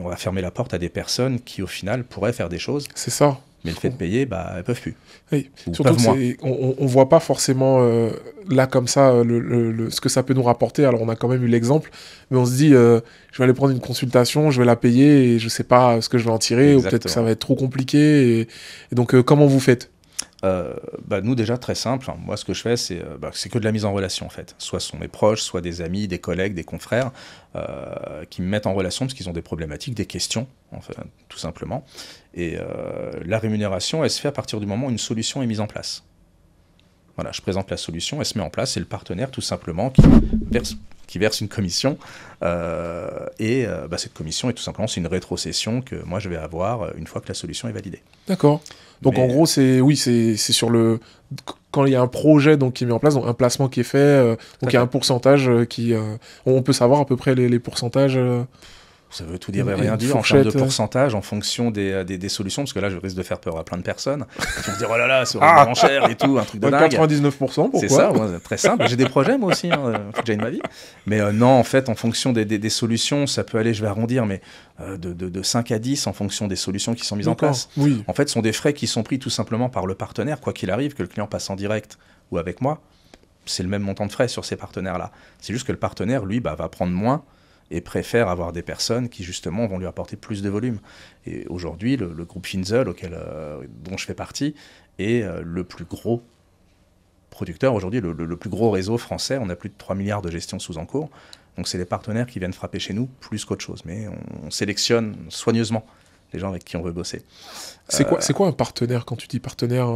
on va fermer la porte à des personnes qui, au final, pourraient faire des choses. C'est ça. Mais le fait de payer, elles ne peuvent plus. Oui. Ou Surtout peuvent moins. on ne voit pas forcément là comme ça ce que ça peut nous rapporter. Alors on a quand même eu l'exemple, mais on se dit je vais aller prendre une consultation, je vais la payer et je ne sais pas ce que je vais en tirer, Exactement. ou peut-être que ça va être trop compliqué. Et donc comment vous faites? Nous déjà très simple, moi ce que je fais c'est que de la mise en relation en fait. Soit ce sont mes proches, soit des amis, des collègues, des confrères qui me mettent en relation parce qu'ils ont des problématiques, des questions en fait, tout simplement. Et la rémunération elle se fait à partir du moment où une solution est mise en place. Voilà, je présente la solution, elle se met en place et le partenaire tout simplement qui verse une commission cette commission est tout simplement c'est une rétrocession que moi je vais avoir une fois que la solution est validée. D'accord. Donc en gros c'est sur le quand il y a un projet donc qui est mis en place, donc un placement qui est fait, donc il y a un pourcentage on peut savoir à peu près les pourcentages. Ça veut tout dire et rien dire en termes de pourcentage en fonction des solutions, parce que là je risque de faire peur à plein de personnes qui vont se dire oh là là c'est vraiment cher et tout, un truc de dingue. 99%, pourquoi? C'est ça, moi, très simple. J'ai des projets moi aussi, faut que j'aille de ma vie. Mais non, en fait, en fonction des solutions, ça peut aller, je vais arrondir, mais de 5 à 10 en fonction des solutions qui sont mises en place. Oui. En fait, ce sont des frais qui sont pris tout simplement par le partenaire, quoi qu'il arrive, que le client passe en direct ou avec moi, c'est le même montant de frais sur ces partenaires-là. C'est juste que le partenaire, lui, va prendre moins et préfère avoir des personnes qui, justement, vont lui apporter plus de volume. Et aujourd'hui, le groupe Finzel, dont je fais partie, est le plus gros producteur. Aujourd'hui, le plus gros réseau français. On a plus de 3 milliards de gestion sous encours. Donc, c'est les partenaires qui viennent frapper chez nous, plus qu'autre chose. Mais on sélectionne soigneusement les gens avec qui on veut bosser. C'est quoi un partenaire, quand tu dis partenaire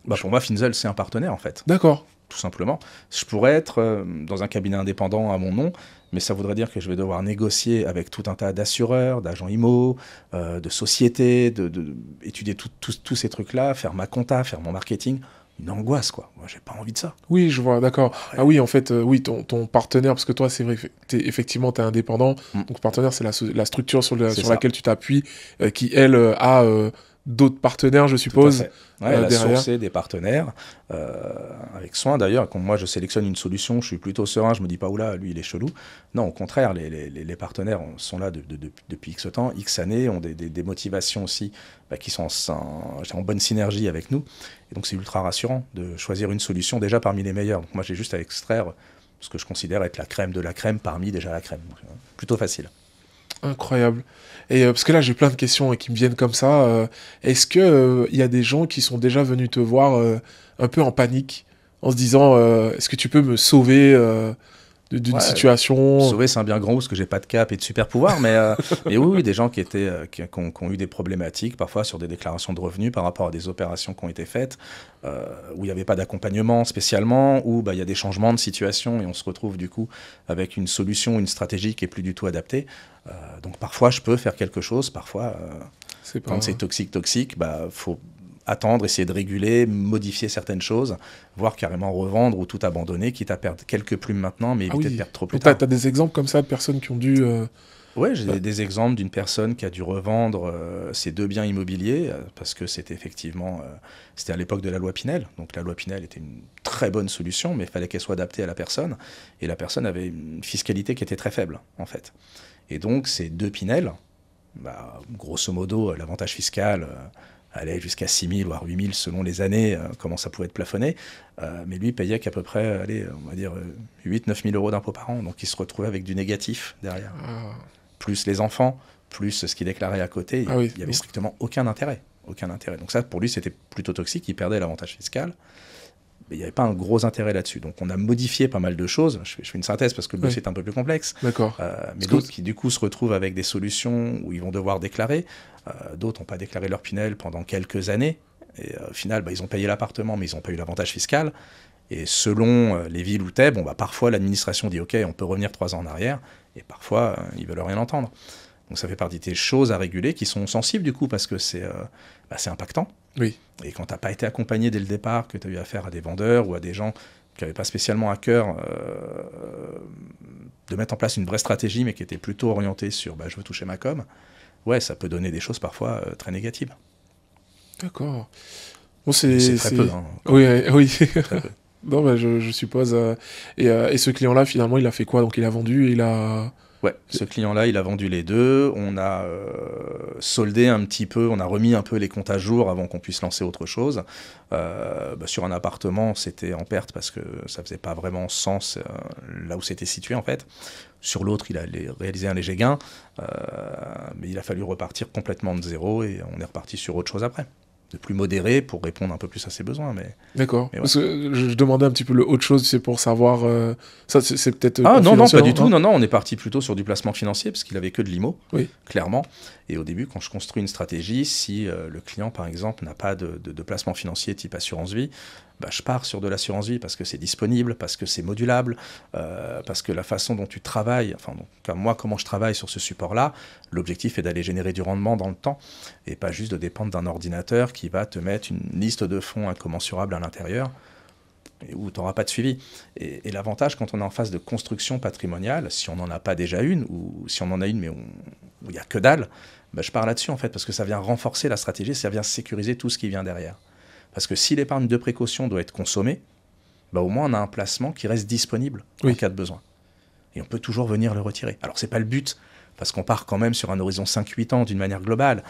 Pour moi, Finzel, c'est un partenaire, en fait. D'accord. Tout simplement. Je pourrais être dans un cabinet indépendant à mon nom, mais ça voudrait dire que je vais devoir négocier avec tout un tas d'assureurs, d'agents IMO, de sociétés, étudier tous ces trucs-là, faire ma compta, faire mon marketing. Une angoisse, quoi. Moi, j'ai pas envie de ça. Oui, je vois, d'accord. Ouais. Ah oui, en fait, ton partenaire, parce que toi, c'est vrai, effectivement, tu es indépendant, donc partenaire, c'est la structure sur laquelle tu t'appuies, qui, elle, a d'autres partenaires, je suppose. Elle a sourcé des partenaires, avec soin d'ailleurs. Quand moi je sélectionne une solution, je suis plutôt serein, je me dis pas oula, lui il est chelou. Non, au contraire, les partenaires sont là depuis X temps, X années, ont des motivations aussi qui sont en bonne synergie avec nous. Et donc c'est ultra rassurant de choisir une solution déjà parmi les meilleures. Donc moi j'ai juste à extraire ce que je considère être la crème de la crème parmi déjà la crème. Donc, plutôt facile. Incroyable. Et parce que là, j'ai plein de questions qui me viennent comme ça. Est-ce que y a des gens qui sont déjà venus te voir un peu en panique, en se disant est-ce que tu peux me sauver d'une situation? Sauver, c'est un bien grand mot parce que j'ai pas de cap et de super pouvoir, mais oui, des gens qui ont eu des problématiques parfois sur des déclarations de revenus par rapport à des opérations qui ont été faites, où il n'y avait pas d'accompagnement spécialement, où il y a des changements de situation et on se retrouve du coup avec une solution, une stratégie qui est plus du tout adaptée. Donc parfois je peux faire quelque chose, parfois quand c'est toxique, faut attendre, essayer de réguler, modifier certaines choses, voire carrément revendre ou tout abandonner, quitte à perdre quelques plumes maintenant, mais éviter de perdre trop plus tard. Tu as des exemples comme ça de personnes qui ont dû... Oui, j'ai des exemples d'une personne qui a dû revendre ses 2 biens immobiliers, parce que c'était à l'époque de la loi Pinel. Donc la loi Pinel était une très bonne solution, mais il fallait qu'elle soit adaptée à la personne. Et la personne avait une fiscalité qui était très faible, en fait. Et donc ces 2 Pinel, grosso modo, l'avantage fiscal... allait jusqu'à 6 000 voire 8 000 selon les années, comment ça pouvait être plafonné. Mais lui payait qu'à peu près, on va dire 8 000 9 000 euros d'impôts par an. Donc il se retrouvait avec du négatif derrière. Plus les enfants, plus ce qu'il déclarait à côté, il n'y avait strictement aucun intérêt. Donc ça, pour lui, c'était plutôt toxique. Il perdait l'avantage fiscal. Mais il n'y avait pas un gros intérêt là-dessus. Donc on a modifié pas mal de choses. Je fais une synthèse parce que le dossier est un peu plus complexe. D'accord. Mais d'autres qui du coup se retrouvent avec des solutions où ils vont devoir déclarer. D'autres n'ont pas déclaré leur Pinel pendant quelques années. Et au final, ils ont payé l'appartement, mais ils n'ont pas eu l'avantage fiscal. Et selon les villes où t'es, parfois l'administration dit « Ok, on peut revenir 3 ans en arrière ». Et parfois, ils veulent rien entendre. Donc ça fait partie des choses à réguler qui sont sensibles du coup parce que c'est impactant. Oui. Et quand tu n'as pas été accompagné dès le départ, que tu as eu affaire à des vendeurs ou à des gens qui n'avait pas spécialement à cœur de mettre en place une vraie stratégie, mais qui était plutôt orientée sur je veux toucher ma com, ouais, ça peut donner des choses parfois très négatives. D'accord. Bon, c'est très peu. Hein, oui. Très peu. Non, je suppose. Et ce client-là, finalement, il a fait quoi? Donc, il a vendu, il a... Ouais, ce client-là, il a vendu les deux. On a soldé un petit peu, on a remis un peu les comptes à jour avant qu'on puisse lancer autre chose. Sur un appartement, c'était en perte parce que ça faisait pas vraiment sens là où c'était situé en fait. Sur l'autre, il a réalisé un léger gain, mais il a fallu repartir complètement de zéro et on est reparti sur autre chose après. De plus modéré pour répondre un peu plus à ses besoins. D'accord. Ouais. Parce que je demandais un petit peu le autre chose, c'est pour savoir... ça, c'est peut-être... Non, pas du tout. Non, on est parti plutôt sur du placement financier parce qu'il avait que de l'IMO, oui. Clairement. Et au début, quand je construis une stratégie, si le client, par exemple, n'a pas de placement financier type assurance vie, je pars sur de l'assurance vie parce que c'est disponible, parce que c'est modulable, parce que la façon dont tu travailles, moi, comment je travaille sur ce support-là, l'objectif est d'aller générer du rendement dans le temps et pas juste de dépendre d'un ordinateur qui va te mettre une liste de fonds incommensurable à l'intérieur et où tu n'auras pas de suivi. Et l'avantage quand on est en phase de construction patrimoniale, si on n'en a pas déjà une, ou si on en a une mais où il n'y a que dalle, je pars là-dessus en fait, parce que ça vient renforcer la stratégie, ça vient sécuriser tout ce qui vient derrière. Parce que si l'épargne de précaution doit être consommée, au moins on a un placement qui reste disponible en cas de besoin. Et on peut toujours venir le retirer. Alors c'est pas le but, parce qu'on part quand même sur un horizon 5-8 ans d'une manière globale,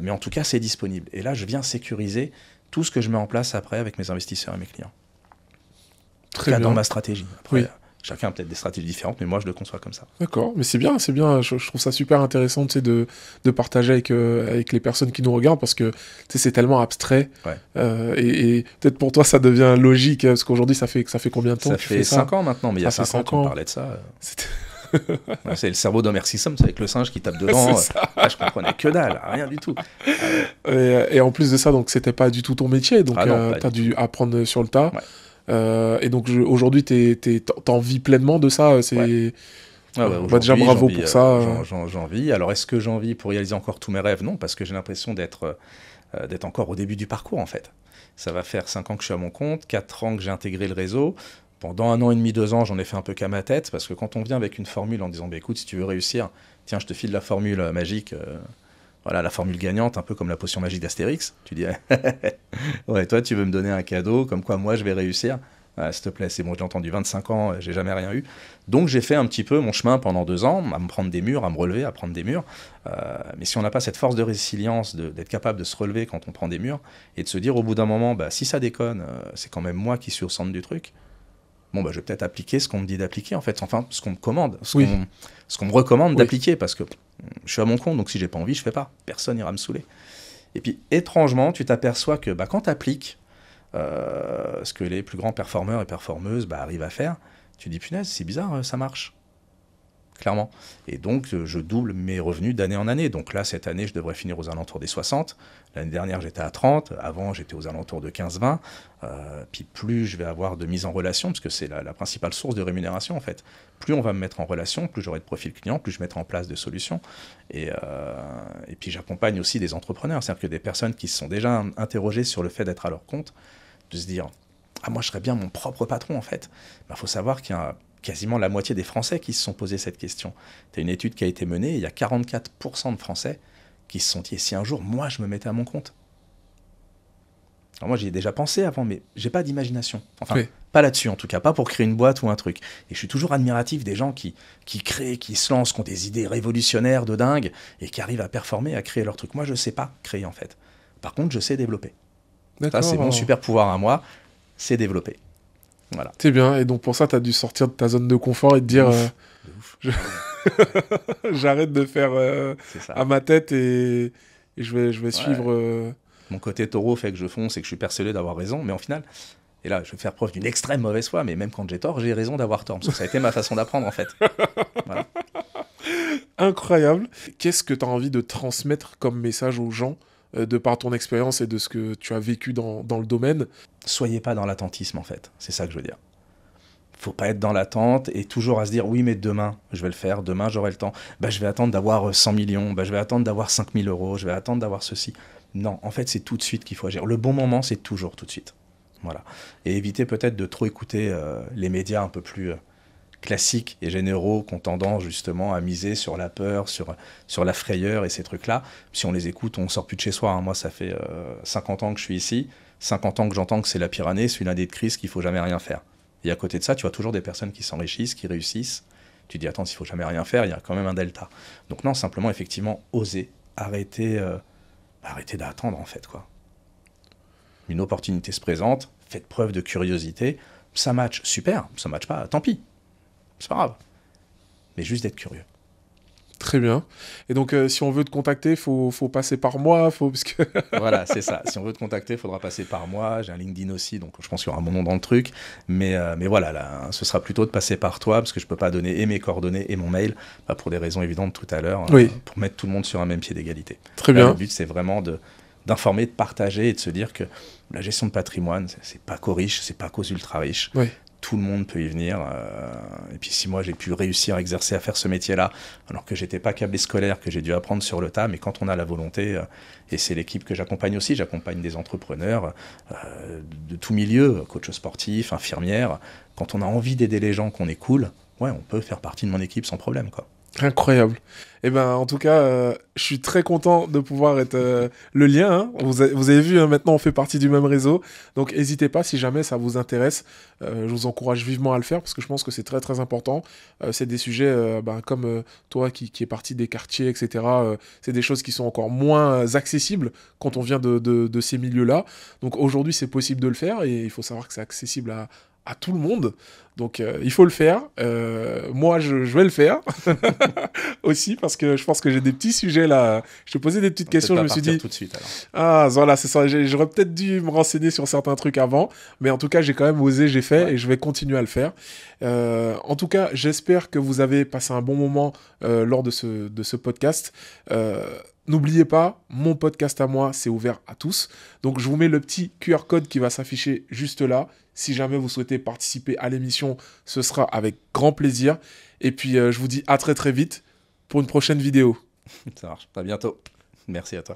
mais en tout cas c'est disponible. Et là je viens sécuriser tout ce que je mets en place après avec mes investisseurs et mes clients. Très bien. Dans ma stratégie. Après, oui. Chacun a peut-être des stratégies différentes, mais moi je le conçois comme ça. D'accord, mais c'est bien. Je trouve ça super intéressant de partager avec les personnes qui nous regardent parce que c'est tellement abstrait. Ouais. Et peut-être pour toi ça devient logique parce qu'aujourd'hui ça fait combien de temps ça que tu fait fais ça? 5 ans maintenant, mais il y a 5 ans qu'on parlait de ça. C'est le cerveau d'Homer Simpson, c'est avec le singe qui tape dedans. Je comprenais que dalle, rien du tout. Et en plus de ça, donc c'était pas du tout ton métier, donc t'as dû apprendre sur le tas. Ouais. Et donc aujourd'hui, t'en vis pleinement de ça. Déjà bravo pour ça. J'en vis. Alors est-ce que j'en vis pour réaliser encore tous mes rêves? Non, parce que j'ai l'impression d'être encore au début du parcours en fait. Ça va faire 5 ans que je suis à mon compte, 4 ans que j'ai intégré le réseau. Pendant 1 an et demi, 2 ans, j'en ai fait un peu qu'à ma tête, parce que quand on vient avec une formule en disant écoute, si tu veux réussir, tiens, je te file la formule magique. Voilà, la formule gagnante, un peu comme la potion magique d'Astérix. Tu dis, ouais, toi, tu veux me donner un cadeau, comme quoi moi, je vais réussir. S'il te plaît, c'est bon, j'ai entendu 25 ans, j'ai jamais rien eu. Donc, j'ai fait un petit peu mon chemin pendant 2 ans, à me prendre des murs, à me relever, à prendre des murs. Mais si on n'a pas cette force de résilience, d'être capable de se relever quand on prend des murs, et de se dire au bout d'un moment, si ça déconne, c'est quand même moi qui suis au centre du truc. Bon, je vais peut-être appliquer ce qu'on me dit d'appliquer, en fait. Enfin, ce qu'on me commande, ce qu'on me recommande d'appliquer, parce que je suis à mon compte, donc si j'ai pas envie, je fais pas. Personne n'ira me saouler. Et puis, étrangement, tu t'aperçois que quand tu appliques ce que les plus grands performeurs et performeuses arrivent à faire, tu dis, punaise, c'est bizarre, ça marche. Clairement. Et donc, je double mes revenus d'année en année. Donc là, cette année, je devrais finir aux alentours des 60. L'année dernière, j'étais à 30. Avant, j'étais aux alentours de 15-20. Puis plus je vais avoir de mise en relation, parce que c'est la principale source de rémunération, en fait. Plus on va me mettre en relation, plus j'aurai de profil client, plus je mettrai en place de solutions. Et puis, j'accompagne aussi des entrepreneurs. C'est-à-dire que des personnes qui se sont déjà interrogées sur le fait d'être à leur compte, de se dire « Ah, moi, je serais bien mon propre patron, en fait. » Faut savoir qu'il y a quasiment la moitié des Français qui se sont posé cette question. Tu as une étude qui a été menée, et il y a 44% de Français qui se sont dit, si un jour, moi, je me mettais à mon compte. Alors moi, j'y ai déjà pensé avant, mais j'ai pas d'imagination. Enfin, pas là-dessus, en tout cas, pas pour créer une boîte ou un truc. Et je suis toujours admiratif des gens qui créent, qui se lancent, qui ont des idées révolutionnaires de dingue, et qui arrivent à performer, à créer leur truc. Moi, je sais pas créer, en fait. Par contre, je sais développer. Ça, c'est mon super pouvoir à moi, c'est développer. Voilà. C'est bien, et donc pour ça, tu as dû sortir de ta zone de confort et te dire j'arrête de faire à ma tête et je vais suivre... Mon côté taureau fait que je fonce et que je suis persuadé d'avoir raison, mais en final, et là, je vais faire preuve d'une extrême mauvaise foi, mais même quand j'ai tort, j'ai raison d'avoir tort, parce que ça a été ma façon d'apprendre, en fait. Voilà. Incroyable. Qu'est-ce que tu as envie de transmettre comme message aux gens de par ton expérience et de ce que tu as vécu dans le domaine? Soyez pas dans l'attentisme, en fait. C'est ça que je veux dire. Faut pas être dans l'attente et toujours à se dire oui, mais demain, je vais le faire, demain, j'aurai le temps. Je vais attendre d'avoir 100 millions, je vais attendre d'avoir 5 000 euros, je vais attendre d'avoir ceci. Non, en fait, c'est tout de suite qu'il faut agir. Le bon moment, c'est toujours tout de suite. Voilà. Et éviter peut-être de trop écouter les médias un peu plus classiques et généraux qui ont tendance justement à miser sur la peur, sur la frayeur et ces trucs-là. Si on les écoute, on sort plus de chez soi. Hein. Moi, ça fait 50 ans que je suis ici, 50 ans que j'entends que c'est la pire année, c'est une année de crise qu'il faut jamais rien faire. Et à côté de ça, tu vois toujours des personnes qui s'enrichissent, qui réussissent. Tu dis, attends, s'il faut jamais rien faire, il y a quand même un delta. Donc non, simplement, effectivement, oser, arrêter d'attendre, en fait, quoi. Une opportunité se présente, faites preuve de curiosité, ça match, super, ça match pas, tant pis, c'est pas grave. Mais juste d'être curieux. Très bien. Et donc, si on veut te contacter, faut passer par moi, parce que... Voilà, c'est ça. Si on veut te contacter, il faudra passer par moi. J'ai un LinkedIn aussi, donc je pense qu'il y aura mon nom dans le truc. Mais voilà, là, ce sera plutôt de passer par toi, parce que je peux pas donner et mes coordonnées et mon mail, pour des raisons évidentes tout à l'heure, Oui. Pour mettre tout le monde sur un même pied d'égalité. Très Là, bien. le but, c'est vraiment d'informer, de partager et de se dire que la gestion de patrimoine, c'est pas qu'aux riches, c'est pas qu'aux ultra riches. Oui. Tout le monde peut y venir. Et puis si moi j'ai pu réussir à exercer, à faire ce métier-là, alors que j'étais pas câblé scolaire, que j'ai dû apprendre sur le tas, mais quand on a la volonté, et c'est l'équipe que j'accompagne aussi, j'accompagne des entrepreneurs de tout milieu, coach sportif, infirmière, quand on a envie d'aider les gens, qu'on est cool, ouais, on peut faire partie de mon équipe sans problème, quoi. Incroyable. Eh ben, en tout cas, je suis très content de pouvoir être le lien. Hein. Vous avez vu, hein, maintenant, on fait partie du même réseau. Donc, n'hésitez pas, si jamais ça vous intéresse. Je vous encourage vivement à le faire parce que je pense que c'est très, très important. C'est des sujets comme toi qui est parti des quartiers, etc. C'est des choses qui sont encore moins accessibles quand on vient de ces milieux-là. Donc, aujourd'hui, c'est possible de le faire et il faut savoir que c'est accessible à tout le monde. Donc, il faut le faire. Moi, je vais le faire aussi parce que je pense que j'ai des petits sujets là. Je te posais des petites questions. Je me suis dit tout de suite, alors. Ah, voilà, c'est ça. J'aurais peut-être dû me renseigner sur certains trucs avant. Mais en tout cas, j'ai quand même osé, j'ai fait et je vais continuer à le faire. En tout cas, j'espère que vous avez passé un bon moment lors de ce podcast. N'oubliez pas, mon podcast à moi, c'est ouvert à tous. Donc, je vous mets le petit QR code qui va s'afficher juste là. Si jamais vous souhaitez participer à l'émission, ce sera avec grand plaisir. Et puis, je vous dis à très très vite pour une prochaine vidéo. Ça marche. À bientôt. Merci à toi.